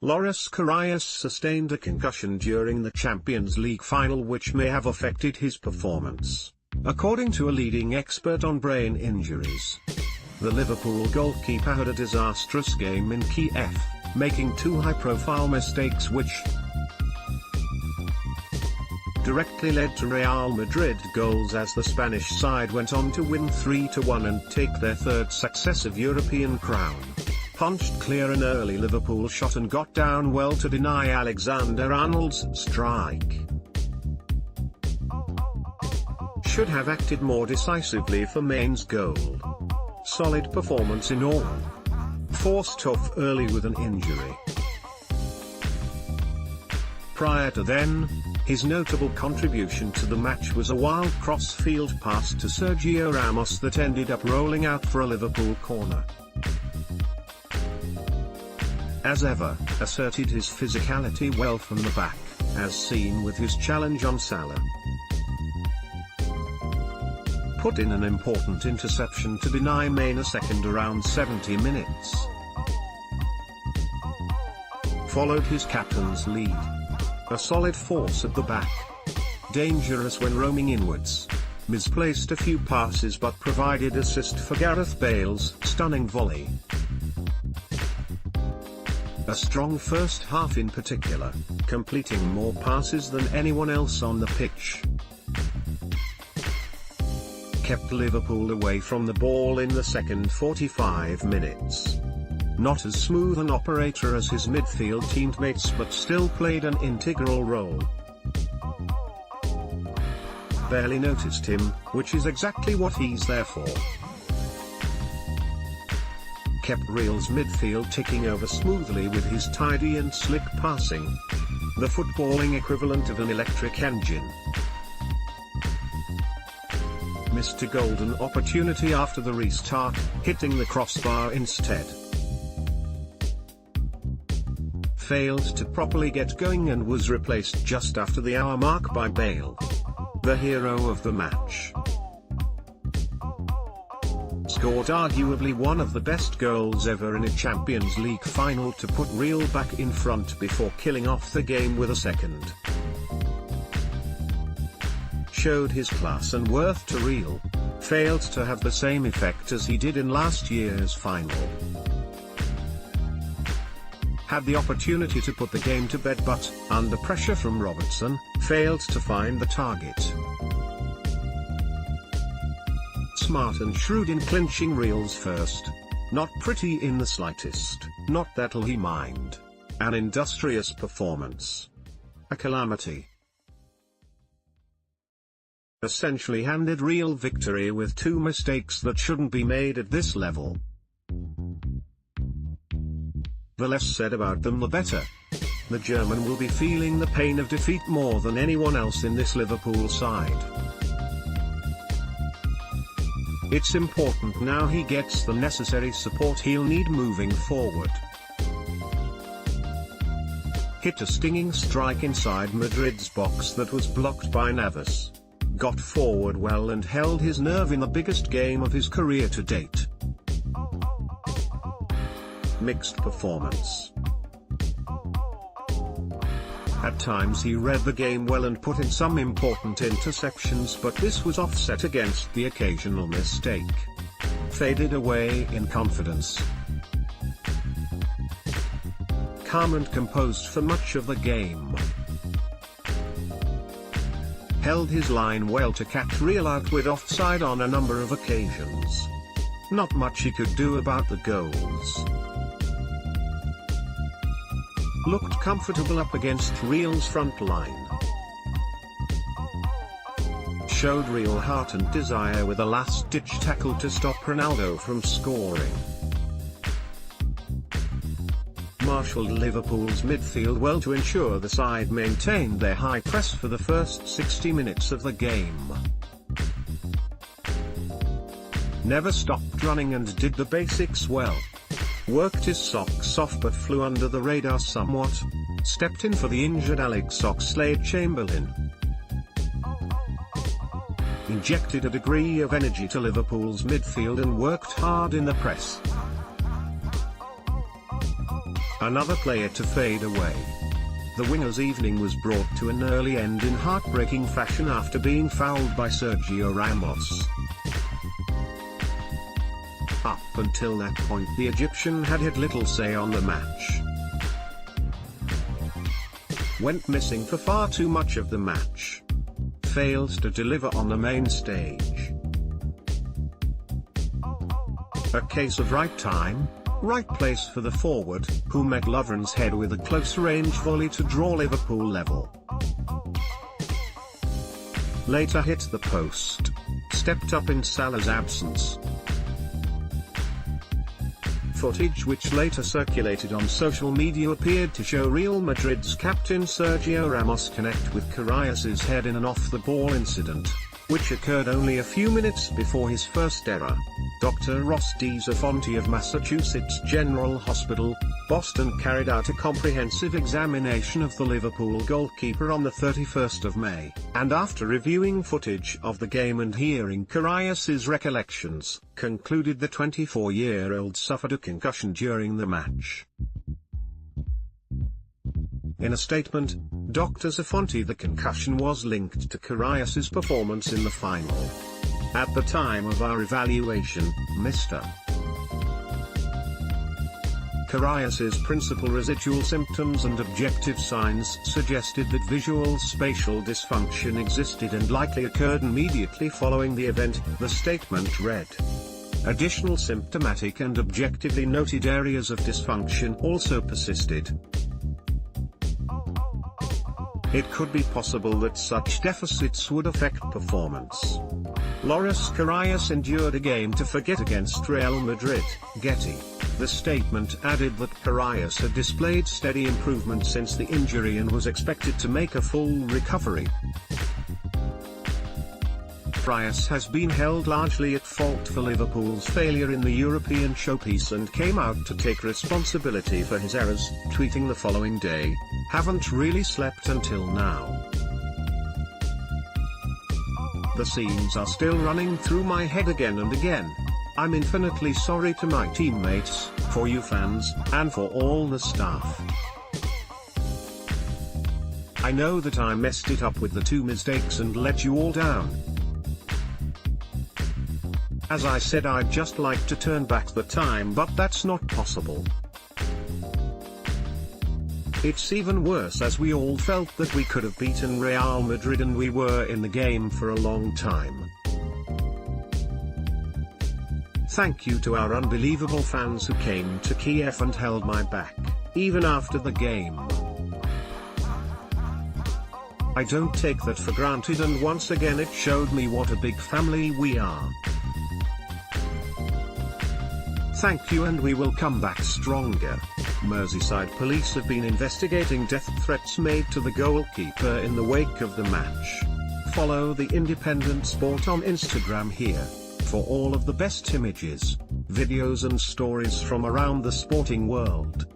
Karius sustained a concussion during the Champions League final, which may have affected his performance, according to a leading expert on brain injuries. The Liverpool goalkeeper had a disastrous game in Kiev, making two high-profile mistakes which directly led to Real Madrid goals as the Spanish side went on to win 3-1 and take their third successive European crown. Punched clear an early Liverpool shot and got down well to deny Alexander-Arnold's strike. Should have acted more decisively for Main's goal. Solid performance in all. Forced off early with an injury. Prior to then, his notable contribution to the match was a wild cross-field pass to Sergio Ramos that ended up rolling out for a Liverpool corner. As ever, asserted his physicality well from the back, as seen with his challenge on Salah. Put in an important interception to deny Main a second around 70 minutes. Followed his captain's lead. A solid force at the back. Dangerous when roaming inwards. Misplaced a few passes but provided assist for Gareth Bale's stunning volley. A strong first half in particular, completing more passes than anyone else on the pitch. Kept Liverpool away from the ball in the second 45 minutes. Not as smooth an operator as his midfield teammates, but still played an integral role. Barely noticed him, which is exactly what he's there for. Kept Real's midfield ticking over smoothly with his tidy and slick passing. The footballing equivalent of an electric engine. Missed a golden opportunity after the restart, hitting the crossbar instead. Failed to properly get going and was replaced just after the hour mark by Bale, the hero of the match. Scored arguably one of the best goals ever in a Champions League final to put Real back in front before killing off the game with a second. Showed his class and worth to Real, failed to have the same effect as he did in last year's final. Had the opportunity to put the game to bed but, under pressure from Robertson, failed to find the target. Smart and shrewd in clinching Real's first. Not pretty in the slightest, not that'll he mind. An industrious performance. A calamity. Essentially handed Real victory with two mistakes that shouldn't be made at this level. The less said about them the better. The German will be feeling the pain of defeat more than anyone else in this Liverpool side. It's important now he gets the necessary support he'll need moving forward. Hit a stinging strike inside Madrid's box that was blocked by Navas. Got forward well and held his nerve in the biggest game of his career to date. Mixed performance. At times he read the game well and put in some important interceptions, but this was offset against the occasional mistake. Faded away in confidence. Calm and composed for much of the game. Held his line well to catch Real out with offside on a number of occasions. Not much he could do about the goals. Looked comfortable up against Real's front line. Showed real heart and desire with a last-ditch tackle to stop Ronaldo from scoring. Marshalled Liverpool's midfield well to ensure the side maintained their high press for the first 60 minutes of the game. Never stopped running and did the basics well. Worked his socks off but flew under the radar somewhat. Stepped in for the injured Alex Oxlade-Chamberlain. Injected a degree of energy to Liverpool's midfield and worked hard in the press. another player to fade away. The winger's evening was brought to an early end in heartbreaking fashion after being fouled by Sergio Ramos. Up until that point, the Egyptian had had little say on the match. Went missing for far too much of the match. Failed to deliver on the main stage. A case of right time, right place for the forward, who met Lovren's head with a close-range volley to draw Liverpool level. Later hit the post. Stepped up in Salah's absence. Footage which later circulated on social media appeared to show Real Madrid's captain Sergio Ramos connect with Karius' head in an off-the-ball incident, which occurred only a few minutes before his first error. Dr. Ross Fonte of Massachusetts General Hospital, Boston carried out a comprehensive examination of the Liverpool goalkeeper on the 31st of May, and after reviewing footage of the game and hearing Karius' recollections, concluded the 24-year-old suffered a concussion during the match. In a statement, Dr. Fonte, the concussion was linked to Karius' performance in the final. At the time of our evaluation, Mr. Karius' principal residual symptoms and objective signs suggested that visual spatial dysfunction existed and likely occurred immediately following the event, the statement read. Additional symptomatic and objectively noted areas of dysfunction also persisted. It could be possible that such deficits would affect performance. Loris Karius endured a game to forget against Real Madrid, Getty. The statement added that Karius had displayed steady improvement since the injury and was expected to make a full recovery. Karius has been held largely at fault for Liverpool's failure in the European showpiece and came out to take responsibility for his errors, tweeting the following day, "Haven't really slept until now. The scenes are still running through my head again and again. I'm infinitely sorry to my teammates, for you fans, and for all the staff. I know that I messed it up with the two mistakes and let you all down. As I said, I'd just like to turn back the time, but that's not possible. It's even worse as we all felt that we could have beaten Real Madrid and we were in the game for a long time. Thank you to our unbelievable fans who came to Kiev and held my back, even after the game. I don't take that for granted, and once again it showed me what a big family we are. Thank you, and we will come back stronger." Merseyside police have been investigating death threats made to the goalkeeper in the wake of the match. Follow the Independent Sport on Instagram here, for all of the best images, videos and stories from around the sporting world.